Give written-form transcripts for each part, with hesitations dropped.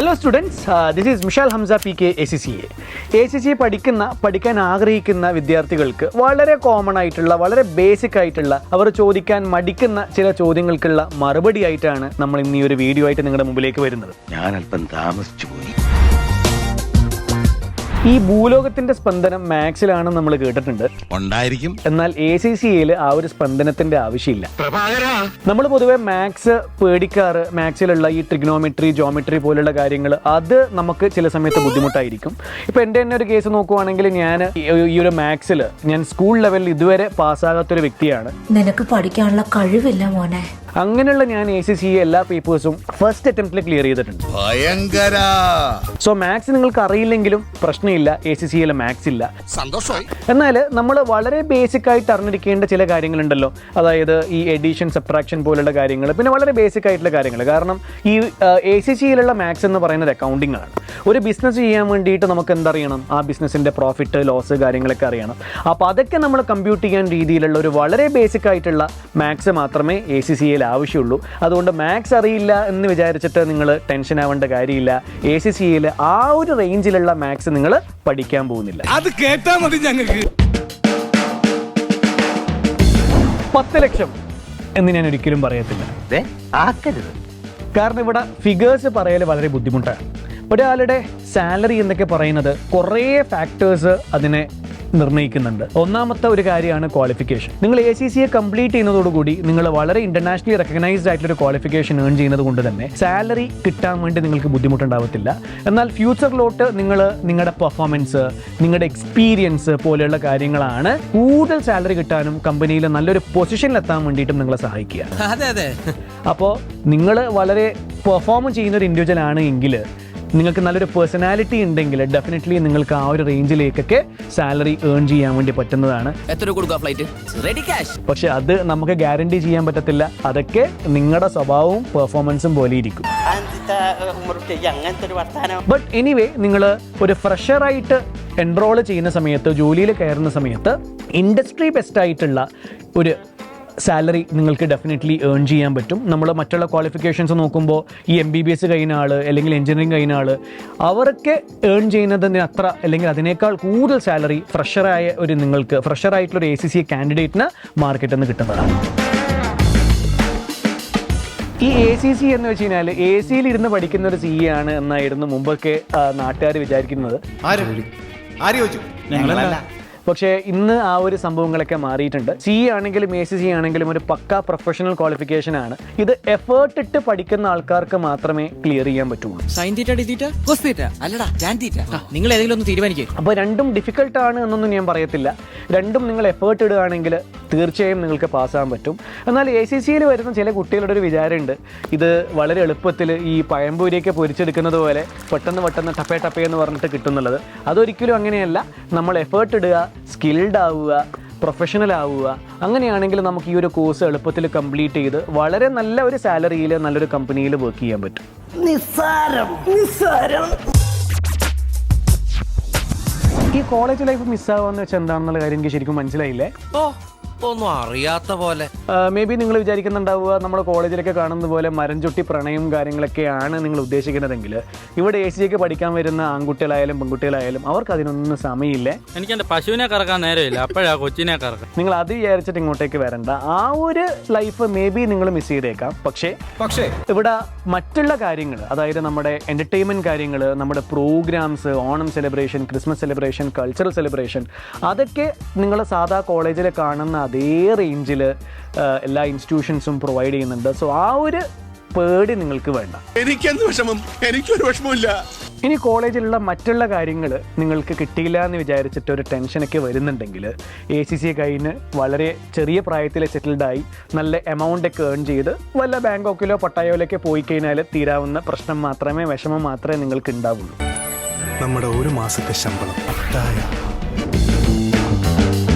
Hello students, this is Mishal Hamza PK ACCA. ACCA പഠിക്കാൻ ആഗ്രഹിക്കുന്ന വിദ്യാർത്ഥികൾക്ക് വളരെ കോമൺ ആയിട്ടുള്ള, വളരെ ബേസിക് ആയിട്ടുള്ള, അവർ ചോദിക്കാൻ മടിക്കുന്ന ചില ചോദ്യങ്ങൾക്കുള്ള മറുപടി ആയിട്ടാണ് നമ്മൾ ഇന്ന് ഈ ഒരു വീഡിയോ ആയിട്ട് നിങ്ങളുടെ മുമ്പിലേക്ക് വരുന്നത്. ഞാൻ അല്പം താമസിച്ചു പോയി. ഈ ഭൂലോകത്തിന്റെ സ്പന്ദനം മാത്സിലാണ് നമ്മൾ കേട്ടിട്ടുണ്ട്. ഉണ്ടായിരിക്കും. എന്നാൽ ACCAയിൽ ആ ഒരു സ്പന്ദനത്തിന്റെ ആവശ്യമില്ല. നമ്മൾ പൊതുവെ മാത്സ് പേടിക്കാറ് മാത്സിലുള്ള ഈ ട്രിഗ്നോമെട്രി, ജോമെട്രി പോലുള്ള കാര്യങ്ങൾ, അത് നമുക്ക് ചില സമയത്ത് ബുദ്ധിമുട്ടായിരിക്കും. ഇപ്പൊ എൻ്റെ തന്നെ ഒരു കേസ് നോക്കുവാണെങ്കിൽ, ഞാൻ ഈ ഒരു മാത്സിൽ ഞാൻ സ്കൂൾ ലെവലിൽ ഇതുവരെ പാസ്സാകാത്തൊരു വ്യക്തിയാണ്. നിനക്ക് പഠിക്കാനുള്ള കഴിവില്ല മോനെ. അങ്ങനെയുള്ള ഞാൻ ACCA എല്ലാ പേപ്പേഴ്സും ഫസ്റ്റ് അറ്റംപ്റ്റിൽ ക്ലിയർ ചെയ്തിട്ടുണ്ട്. ഭയങ്കര. സോ മാത്സ് നിങ്ങൾക്ക് അറിയില്ലെങ്കിലും പ്രശ്നമില്ല, ACCAയിൽ മാത്സ് ഇല്ല. സന്തോഷമായി. എന്നാൽ നമ്മൾ വളരെ ബേസിക് ആയിട്ട് അറിഞ്ഞിരിക്കേണ്ട ചില കാര്യങ്ങളുണ്ടല്ലോ, അതായത് ഈ എഡിഷൻ, സബ്ട്രാക്ഷൻ പോലുള്ള കാര്യങ്ങൾ, പിന്നെ വളരെ ബേസിക് ആയിട്ടുള്ള കാര്യങ്ങൾ. കാരണം ഈ ACCAയിലുള്ള മാത്സ് എന്ന് പറയുന്നത് അക്കൗണ്ടിങ് ആണ്. ഒരു ബിസിനസ് ചെയ്യാൻ വേണ്ടിയിട്ട് നമുക്ക് എന്തറിയണം? ആ ബിസിനസ്സിൻ്റെ പ്രോഫിറ്റ്, ലോസ് കാര്യങ്ങളൊക്കെ അറിയണം. അപ്പോൾ അതൊക്കെ നമ്മൾ കമ്പ്യൂട്ട് ചെയ്യാൻ രീതിയിലുള്ള ഒരു വളരെ ബേസിക് ആയിട്ടുള്ള മാത്സ് മാത്രമേ ACCAയിൽ ആവശ്യമുള്ളൂ. അതുകൊണ്ട് മാത്സ് അറിയില്ല എന്ന് വിചാരിച്ചിട്ട് നിങ്ങൾ ടെൻഷൻ ആവേണ്ട കാര്യമില്ല. ACCAയിൽ ആ ഒരു റേഞ്ചിലുള്ള മാത്സ് നിങ്ങൾ പഠിക്കാൻ പോകുന്നില്ല. അത് കേട്ടാ മതി ഞങ്ങൾക്ക്. 10 ലക്ഷം എന്ന് ഞാൻ ഒരിക്കലും പറയത്തില്ല. ആക്കരുത്. കാരണം ഇവിടെ ഫിഗേഴ്സ് പറയൽ വളരെ ബുദ്ധിമുട്ടാണ്. ഒരാളുടെ സാലറി എന്നൊക്കെ പറയുന്നത് കുറേ ഫാക്ടേഴ്സ് അതിനെ നിർണ്ണയിക്കുന്നുണ്ട്. ഒന്നാമത്തെ ഒരു കാര്യമാണ് ക്വാളിഫിക്കേഷൻ. നിങ്ങൾ ACCA കംപ്ലീറ്റ് ചെയ്യുന്നതോടുകൂടി നിങ്ങൾ വളരെ ഇന്റർനാഷണലി റെക്കഗ്നൈസ്ഡ് ആയിട്ടുള്ള ഒരു ക്വാളിഫിക്കേഷൻ ഏൺ ചെയ്യുന്നത് കൊണ്ട് തന്നെ സാലറി കിട്ടാൻ വേണ്ടി നിങ്ങൾക്ക് ബുദ്ധിമുട്ടുണ്ടാവത്തില്ല. എന്നാൽ ഫ്യൂച്ചറിലോട്ട് നിങ്ങളുടെ പെർഫോമൻസ്, നിങ്ങളുടെ എക്സ്പീരിയൻസ് പോലെയുള്ള കാര്യങ്ങളാണ് കൂടുതൽ സാലറി കിട്ടാനും കമ്പനിയിൽ നല്ലൊരു പൊസിഷനിലെത്താൻ വേണ്ടിയിട്ടും നിങ്ങളെ സഹായിക്കുക. അപ്പോൾ നിങ്ങൾ വളരെ പെർഫോം ചെയ്യുന്ന ഒരു ഇൻഡിവിജ്വൽ ആണ് എങ്കിൽ, നിങ്ങൾക്ക് നല്ലൊരു പേഴ്സണാലിറ്റി ഉണ്ടെങ്കിൽ ഡെഫിനറ്റ്ലി നിങ്ങൾക്ക് ആ ഒരു റേഞ്ചിലേക്കൊക്കെ സാലറി ഏൺ ചെയ്യാൻ വേണ്ടി പറ്റുന്നതാണ്. എത്ര കൊടുക്കുക ഫ്ലൈറ്റ്? Ready cash. പക്ഷെ അത് നമുക്ക് ഗ്യാരണ്ടി ചെയ്യാൻ പറ്റത്തില്ല. അതൊക്കെ നിങ്ങളുടെ സ്വഭാവവും പെർഫോമൻസും പോലെ ഇരിക്കും. ബട്ട് എനിവേ, നിങ്ങൾ ഒരു ഫ്രഷറായിട്ട് എൻറോൾ ചെയ്യുന്ന സമയത്ത്, ജോലിയിൽ കയറുന്ന സമയത്ത് ഇൻഡസ്ട്രി ബെസ്റ്റ് ആയിട്ടുള്ള ഒരു സാലറി നിങ്ങൾക്ക് ഡെഫിനറ്റ്ലി ഏൺ ചെയ്യാൻ പറ്റും. നമ്മൾ മറ്റുള്ള ക്വാളിഫിക്കേഷൻസ് നോക്കുമ്പോൾ ഈ MBBS കഴിഞ്ഞ ആൾ അല്ലെങ്കിൽ എഞ്ചിനീയറിംഗ് കഴിഞ്ഞ ആൾ, അവർക്ക് ഏൺ ചെയ്യുന്നതിന് അത്ര അല്ലെങ്കിൽ അതിനേക്കാൾ കൂടുതൽ സാലറി ഫ്രഷറായിട്ടുള്ളൊരു ACCA കാൻഡിഡേറ്റിന് മാർക്കറ്റിൽ നിന്ന് കിട്ടുന്നതാണ്. ഈ ACC എന്ന് വെച്ച് കഴിഞ്ഞാൽ AC-യിൽ ഇരുന്ന് പഠിക്കുന്ന ഒരു CA ആണ് എന്നായിരുന്നു മുമ്പൊക്കെ നാട്ടുകാർ വിചാരിക്കുന്നത്. പക്ഷേ ഇന്ന് ആ ഒരു സംഭവങ്ങളൊക്കെ മാറിയിട്ടുണ്ട്. CA ആണെങ്കിലും ACCA ആണെങ്കിലും ഒരു പക്ക പ്രൊഫഷണൽ ക്വാളിഫിക്കേഷൻ ആണ്. ഇത് എഫേർട്ട് ഇട്ട് പഠിക്കുന്ന ആൾക്കാർക്ക് മാത്രമേ ക്ലിയർ ചെയ്യാൻ പറ്റുള്ളൂ. നിങ്ങൾ ഏതെങ്കിലും ഒന്ന് തീരുമാനിക്കുക. അപ്പോൾ രണ്ടും ഡിഫിക്കൽട്ട് ആണ് എന്നൊന്നും ഞാൻ പറയത്തില്ല. രണ്ടും നിങ്ങൾ എഫേർട്ട് ഇടുകയാണെങ്കിൽ തീർച്ചയായും നിങ്ങൾക്ക് പാസ്സാകാൻ പറ്റും. എന്നാൽ ACCAയിൽ വരുന്ന ചില കുട്ടികളുടെ ഒരു വിചാരമുണ്ട്, ഇത് വളരെ എളുപ്പത്തിൽ ഈ പഴംപൊരിയൊക്കെ പൊരിച്ചെടുക്കുന്നത് പോലെ പെട്ടെന്ന് ടപ്പേ എന്ന് പറഞ്ഞിട്ട് കിട്ടുന്നുള്ളത്. അതൊരിക്കലും അങ്ങനെയല്ല. നമ്മൾ എഫേർട്ട് ഇടുക, സ്കിൽഡ് ആവുക, പ്രൊഫഷണൽ ആവുക. അങ്ങനെയാണെങ്കിൽ നമുക്ക് ഈ ഒരു കോഴ്സ് എളുപ്പത്തിൽ കംപ്ലീറ്റ് ചെയ്ത് വളരെ നല്ല ഒരു സാലറിയിൽ നല്ലൊരു കമ്പനിയിൽ വർക്ക് ചെയ്യാൻ പറ്റും. നിസ്സാരം. ഈ കോളേജ് ലൈഫ് മിസ്സാവുകയെന്ന് വെച്ചാൽ എന്താണെന്നുള്ള കാര്യം എനിക്ക് ശരിക്കും മനസ്സിലായില്ലേ? ഒന്നും അറിയാത്ത പോലെ. മേ ബി നിങ്ങൾ വിചാരിക്കുന്നുണ്ടാവുക നമ്മുടെ കോളേജിലൊക്കെ കാണുന്ന പോലെ മരം ചുട്ടി പ്രണയം കാര്യങ്ങളൊക്കെയാണ് നിങ്ങൾ ഉദ്ദേശിക്കുന്നതെങ്കിൽ, ഇവിടെ ACCA പഠിക്കാൻ വരുന്ന ആൺകുട്ടികളായാലും പെൺകുട്ടികളായാലും അവർക്ക് അതിനൊന്നും സമയമില്ല. എനിക്ക് എൻ്റെ പശുവിനെ കറക്കാൻ നേരമില്ല, അപ്പോഴാ കൊച്ചിനെ കറക്കാം. നിങ്ങൾ അത് വിചാരിച്ചിട്ട് ഇങ്ങോട്ടേക്ക് വരണ്ട. ആ ഒരു ലൈഫ് മേ ബി നിങ്ങൾ മിസ് ചെയ്തേക്കാം. പക്ഷേ ഇവിടെ മറ്റുള്ള കാര്യങ്ങൾ, അതായത് നമ്മുടെ എൻ്റർടൈൻമെൻറ്റ് കാര്യങ്ങൾ, നമ്മുടെ programmes, Onam celebration, Christmas celebration, cultural celebration, അതൊക്കെ നിങ്ങൾ സാധാ കോളേജിൽ കാണുന്ന അതേ റേഞ്ചിൽ എല്ലാ ഇൻസ്റ്റിറ്റ്യൂഷൻസും പ്രൊവൈഡ് ചെയ്യുന്നുണ്ട്. സോ ആ ഒരു പേടി നിങ്ങൾക്ക് വേണ്ട. എനിക്കൊരു വിഷമമില്ല. ഇനി കോളേജിലുള്ള മറ്റുള്ള കാര്യങ്ങൾ നിങ്ങൾക്ക് കിട്ടിയില്ല എന്ന് വിചാരിച്ചിട്ട് ഒരു ടെൻഷനൊക്കെ വരുന്നുണ്ടെങ്കിൽ, ACCA കഴിഞ്ഞ് വളരെ ചെറിയ പ്രായത്തിൽ സെറ്റിൽഡായി നല്ല എമൗണ്ടൊക്കെ ഏൺ ചെയ്ത് വല്ല ബാങ്കോക്കിലോ പട്ടായോയിലൊക്കെ പോയി കഴിഞ്ഞാൽ തീരാവുന്ന പ്രശ്നം മാത്രമേ, വിഷമം മാത്രമേ നിങ്ങൾക്ക് ഉണ്ടാവുള്ളൂ. നമ്മുടെ ഒരു മാസത്തെ ശമ്പളം 10,000.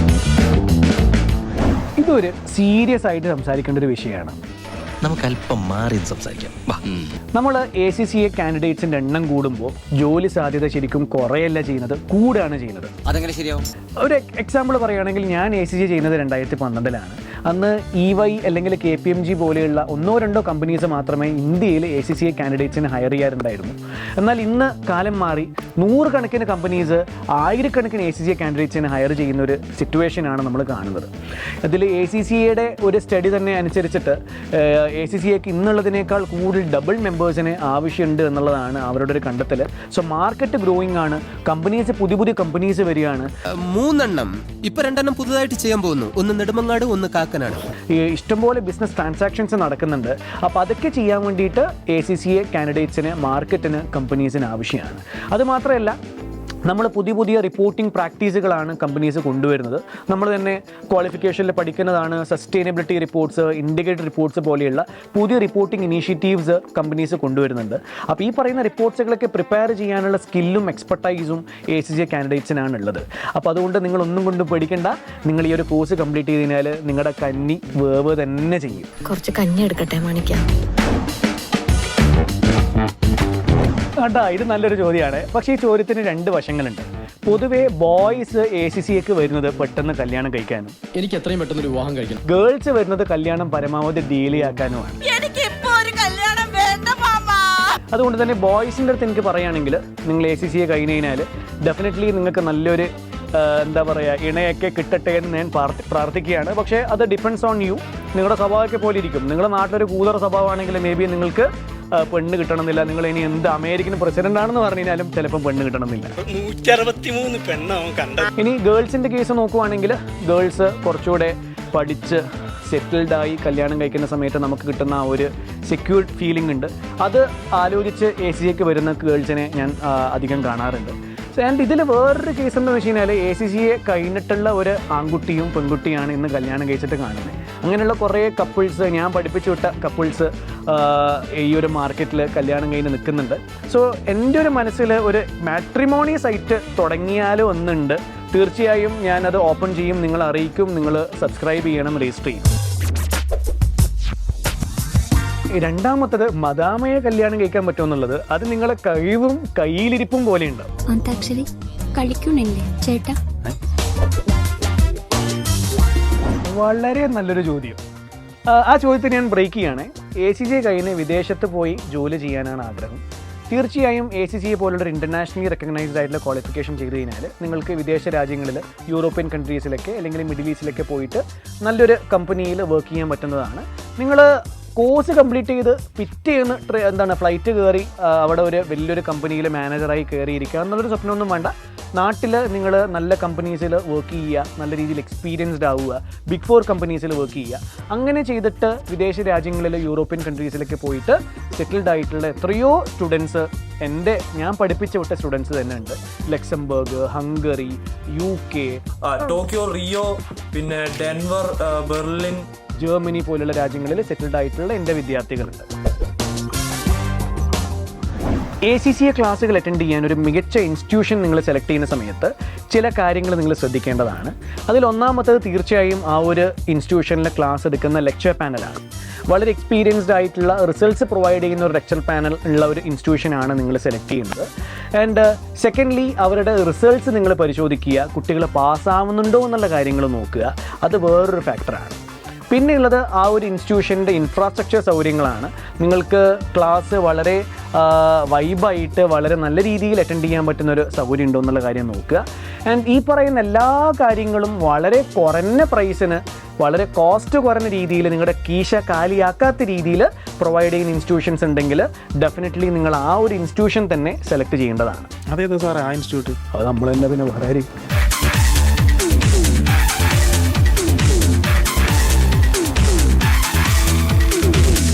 ഇതൊരു സീരിയസ് ആയിട്ട് സംസാരിക്കേണ്ട ഒരു വിഷയമാണ്. നമുക്ക് അല്പം മാറി സംസാരിക്കാം. നമ്മൾ ACCA കാൻഡിഡേറ്റ്സിൻ്റെ എണ്ണം കൂടുമ്പോൾ ജോലി സാധ്യത ശരിക്കും കുറയല്ല ചെയ്യുന്നത്, കൂടുകയാണ് ചെയ്യുന്നത്. അതെങ്ങനെ ശരിയാവും? ഒരു എക്സാമ്പിൾ പറയുകയാണെങ്കിൽ, ഞാൻ ACCA ചെയ്യുന്നത് 2012-ലാണ്. അന്ന് EY അല്ലെങ്കിൽ KPMG പോലെയുള്ള 1-2 കമ്പനീസ് മാത്രമേ ഇന്ത്യയിൽ ACCA കാൻഡിഡേറ്റ്സിന് ഹയർ ചെയ്യാറുണ്ടായിരുന്നു. എന്നാൽ ഇന്ന് കാലം മാറി 100 കണക്കിന് കമ്പനീസ് 1000 ACCA കാൻഡിഡേറ്റ്സിന് ഹയർ ചെയ്യുന്ന ഒരു സിറ്റുവേഷനാണ് നമ്മൾ കാണുന്നത്. ഇതിൽ ACCAയുടെ ഒരു സ്റ്റഡി തന്നെ അനുസരിച്ചിട്ട് ACCAക്ക് ഇന്നുള്ളതിനേക്കാൾ കൂടുതൽ ഡബിൾ മെമ്പേഴ്സിന് ആവശ്യമുണ്ട് എന്നുള്ളതാണ് അവരുടെ ഒരു കണ്ടെത്തൽ. സോ മാർക്കറ്റ് ഗ്രോയിങ് ആണ്, കമ്പനീസ് പുതിയ കമ്പനീസ് വരികയാണ്. 3 ഇപ്പൊ 2 പുതുതായിട്ട് ചെയ്യാൻ പോകുന്നു. ഒന്ന് നെടുമങ്ങാട്, ഒന്ന് കാക്കനാട്. ഇഷ്ടംപോലെ ബിസിനസ് ട്രാൻസാക്ഷൻസ് നടക്കുന്നുണ്ട്. അപ്പോൾ അതൊക്കെ ചെയ്യാൻ വേണ്ടിയിട്ട് ACCA കാൻഡിഡേറ്റ്സിന് മാർക്കറ്റിന് കമ്പനീസിന് ആവശ്യമാണ്. അതുമാത്രമല്ല, നമ്മൾ പുതിയ റിപ്പോർട്ടിംഗ് പ്രാക്ടീസുകളാണ് കമ്പനീസ് കൊണ്ടുവരുന്നത്. നമ്മൾ തന്നെ ക്വാളിഫിക്കേഷനിൽ പഠിക്കുന്നതാണ് സസ്റ്റൈനബിലിറ്റി റിപ്പോർട്ട്സ്, ഇൻഡിക്കേറ്റർ റിപ്പോർട്ട്സ് പോലെയുള്ള പുതിയ റിപ്പോർട്ടിംഗ് ഇനീഷ്യേറ്റീവ്സ് കമ്പനീസ് കൊണ്ടുവരുന്നുണ്ട്. അപ്പോൾ ഈ പറയുന്ന റിപ്പോർട്ട്സുകളൊക്കെ പ്രിപ്പയർ ചെയ്യാനുള്ള സ്കില്ലും എക്സ്പെർട്ടൈസും ACCA കാൻഡിഡേറ്റ്സിനാണ് ഉള്ളത്. അപ്പോൾ അതുകൊണ്ട് നിങ്ങളൊന്നും കൊണ്ടും പേടിക്കേണ്ട. നിങ്ങൾ ഈ ഒരു കോഴ്സ് കംപ്ലീറ്റ് ചെയ്ത് കഴിഞ്ഞാൽ നിങ്ങളുടെ കന്നി വേവ് തന്നെ ചെയ്യും. കുറച്ച് കഞ്ഞി എടുക്കട്ടെ മാണിക്കാം. കേട്ടാ, ഇത് നല്ലൊരു ചോദ്യമാണ്. പക്ഷേ ഈ ചോദ്യത്തിന് 2 വശങ്ങളുണ്ട്. പൊതുവേ ബോയ്സ് ACCAക്ക് വരുന്നത് പെട്ടെന്ന് കല്യാണം കഴിക്കാനും, എനിക്ക് എത്രയും പെട്ടെന്ന് ഒരു വിവാഹം കഴിക്കണം. ഗേൾസ് വരുന്നത് കല്യാണം പരമാവധി ഡീലേ ആക്കാനുമാണ്. അതുകൊണ്ട് തന്നെ ബോയ്സിൻ്റെ അടുത്ത് എനിക്ക് പറയുകയാണെങ്കിൽ, നിങ്ങൾ ACCA കഴിഞ്ഞ് കഴിഞ്ഞാൽ ഡെഫിനറ്റ്ലി നിങ്ങൾക്ക് നല്ലൊരു എന്താ പറയുക ഇണയൊക്കെ കിട്ടട്ടെ എന്ന് ഞാൻ പ്രാർത്ഥിക്കുകയാണ്. പക്ഷേ അത് ഡിപ്പെൻഡ്സ് ഓൺ യു. നിങ്ങളുടെ സ്വഭാവമൊക്കെ പോലെ ഇരിക്കും. നിങ്ങളുടെ നാട്ടിലൊരു കൂതറ സ്വഭാവമാണെങ്കിൽ മേ ബി നിങ്ങൾക്ക് പെണ്ണ് കിട്ടണമെന്നില്ല. നിങ്ങൾ ഇനി എന്ത് അമേരിക്കൻ പ്രസിഡന്റ് ആണെന്ന് പറഞ്ഞു കഴിഞ്ഞാലും ചിലപ്പം പെണ്ണ് കിട്ടണമെന്നില്ല. 163 പെണ്ണാവും കണ്ടത്. ഇനി ഗേൾസിൻ്റെ കേസ് നോക്കുവാണെങ്കിൽ, ഗേൾസ് കുറച്ചുകൂടെ പഠിച്ച് സെറ്റിൽഡായി കല്യാണം കഴിക്കുന്ന സമയത്ത് നമുക്ക് കിട്ടുന്ന ആ ഒരു സെക്യൂർഡ് ഫീലിംഗ് ഉണ്ട്. അത് ആലോചിച്ച് ACCAക്ക് വരുന്ന ഗേൾസിനെ ഞാൻ അധികം കാണാറുണ്ട്. ആൻഡ് ഇതിൽ വേറൊരു കേസ് എന്ന് വെച്ച് കഴിഞ്ഞാൽ ACCA കഴിഞ്ഞിട്ടുള്ള ഒരു ആൺകുട്ടിയും പെൺകുട്ടിയാണ് ഇന്ന് കല്യാണം കഴിച്ചിട്ട് കാണുന്നത്. അങ്ങനെയുള്ള കുറേ കപ്പിൾസ്, ഞാൻ പഠിപ്പിച്ചു വിട്ട കപ്പിൾസ് ഈ ഒരു മാർക്കറ്റിൽ കല്യാണം കഴിഞ്ഞ് നിൽക്കുന്നുണ്ട്. സോ എൻ്റെ ഒരു മനസ്സിൽ ഒരു മാട്രിമോണി സൈറ്റ് തുടങ്ങിയാലോ ഒന്നുണ്ട്. തീർച്ചയായും ഞാനത് ഓപ്പൺ ചെയ്യും, നിങ്ങളെ അറിയിക്കും. നിങ്ങൾ സബ്സ്ക്രൈബ് ചെയ്യണം, രജിസ്റ്റർ ചെയ്യണം. രണ്ടാമത്തത് മദാമയെ കല്യാണം കഴിക്കാൻ പറ്റുമെന്നുള്ളത്, അത് നിങ്ങളെ കഴിവും കയ്യിലിരിപ്പും പോലെയുണ്ട്. അന്താക്ഷരി കളിക്കണില്ലേ ചേട്ടാ? വളരെ നല്ലൊരു ചോദ്യം. ആ ചോദ്യത്തിന് ഞാൻ ബ്രേക്ക് ചെയ്യാണ്. ACCA കഴിഞ്ഞ് വിദേശത്ത് പോയി ജോലി ചെയ്യാനാണ് ആഗ്രഹം. തീർച്ചയായും ACCA പോലുള്ള ഇൻ്റർനാഷണലി റെക്കഗ്നൈസ്ഡ് ആയിട്ടുള്ള ക്വാളിഫിക്കേഷൻ ചെയ്ത് കഴിഞ്ഞാൽ നിങ്ങൾക്ക് വിദേശ രാജ്യങ്ങളിൽ, യൂറോപ്യൻ കൺട്രീസിലൊക്കെ അല്ലെങ്കിൽ മിഡിൽ ഈസ്റ്റിലൊക്കെ പോയിട്ട് നല്ലൊരു കമ്പനിയിൽ വർക്ക് ചെയ്യാൻ പറ്റുന്നതാണ്. നിങ്ങൾ കോഴ്സ് കംപ്ലീറ്റ് ചെയ്ത് പിറ്റേന്ന് ഫ്ലൈറ്റ് കയറി അവിടെ ഒരു വലിയൊരു കമ്പനിയിൽ മാനേജറായി കയറിയിരിക്കുക എന്നുള്ളൊരു സ്വപ്നമൊന്നും വേണ്ട. നാട്ടിൽ നിങ്ങൾ നല്ല കമ്പനീസിൽ വർക്ക് ചെയ്യുക, നല്ല രീതിയിൽ എക്സ്പീരിയൻസ്ഡ് ആവുക, ബിഗ് 4 കമ്പനീസിൽ വർക്ക് ചെയ്യുക. അങ്ങനെ ചെയ്തിട്ട് വിദേശ രാജ്യങ്ങളിൽ, യൂറോപ്യൻ കൺട്രീസിലൊക്കെ പോയിട്ട് സെറ്റിൽഡ് ആയിട്ടുള്ള എത്രയോ സ്റ്റുഡൻസ് ഞാൻ പഠിപ്പിച്ച വിട്ട സ്റ്റുഡൻസ് തന്നെ ഉണ്ട്. Luxembourg, Hungary, UK, Tokyo, Rio, പിന്നെ ഡെൻവർ, ബെർലിൻ, ജർമ്മനി പോലുള്ള രാജ്യങ്ങളിൽ സെറ്റിൽഡ് ആയിട്ടുള്ള എൻ്റെ വിദ്യാർത്ഥികളുണ്ട്. ACCA ക്ലാസ്സുകൾ അറ്റൻഡ് ചെയ്യാൻ ഒരു മികച്ച ഇൻസ്റ്റിറ്റ്യൂഷൻ നിങ്ങൾ സെലക്ട് ചെയ്യുന്ന സമയത്ത് ചില കാര്യങ്ങൾ നിങ്ങൾ ശ്രദ്ധിക്കേണ്ടതാണ്. അതിലൊന്നാമത്തത് തീർച്ചയായും ആ ഒരു ഇൻസ്റ്റിറ്റ്യൂഷനിലെ ക്ലാസ് എടുക്കുന്ന ലെക്ചർ പാനലാണ്. വളരെ എക്സ്പീരിയൻസ്ഡ് ആയിട്ടുള്ള റിസൾട്ട്സ് പ്രൊവൈഡ് ചെയ്യുന്ന ഒരു ലെക്ചർ പാനൽ ഉള്ള ഒരു ഇൻസ്റ്റിറ്റ്യൂഷനാണ് നിങ്ങൾ സെലക്ട് ചെയ്യുന്നത്. ആൻഡ് സെക്കൻഡ്ലി, അവരുടെ റിസൾട്ട്സ് നിങ്ങൾ പരിശോധിക്കുക, കുട്ടികൾ പാസ്സാവുന്നുണ്ടോ എന്നുള്ള കാര്യങ്ങൾ നോക്കുക. അത് വേറൊരു ഫാക്ടറാണ്. പിന്നെയുള്ളത് ആ ഒരു ഇൻസ്റ്റിറ്റ്യൂഷൻ്റെ ഇൻഫ്രാസ്ട്രക്ചർ സൗകര്യങ്ങളാണ്. നിങ്ങൾക്ക് ക്ലാസ് വളരെ വൈബായിട്ട് വളരെ നല്ല രീതിയിൽ അറ്റൻഡ് ചെയ്യാൻ പറ്റുന്നൊരു സൗകര്യം ഉണ്ടോ എന്നുള്ള കാര്യം നോക്കുക. ആൻഡ് ഈ പറയുന്ന എല്ലാ കാര്യങ്ങളും വളരെ കുറഞ്ഞ പ്രൈസിന്, വളരെ കോസ്റ്റ് കുറഞ്ഞ രീതിയിൽ, നിങ്ങളുടെ കീശ കാലിയാക്കാത്ത രീതിയിൽ പ്രൊവൈഡ് ചെയ്യുന്ന ഇൻസ്റ്റിറ്റ്യൂഷൻസ് ഉണ്ടെങ്കിൽ ഡെഫിനറ്റ്ലി നിങ്ങൾ ആ ഒരു ഇൻസ്റ്റിറ്റ്യൂഷൻ തന്നെ സെലക്ട് ചെയ്യേണ്ടതാണ്. അതേതാ സാറേ ആ ഇൻസ്റ്റിറ്റ്യൂട്ട്? അത് നമ്മൾ തന്നെ പിന്നെ വളരെ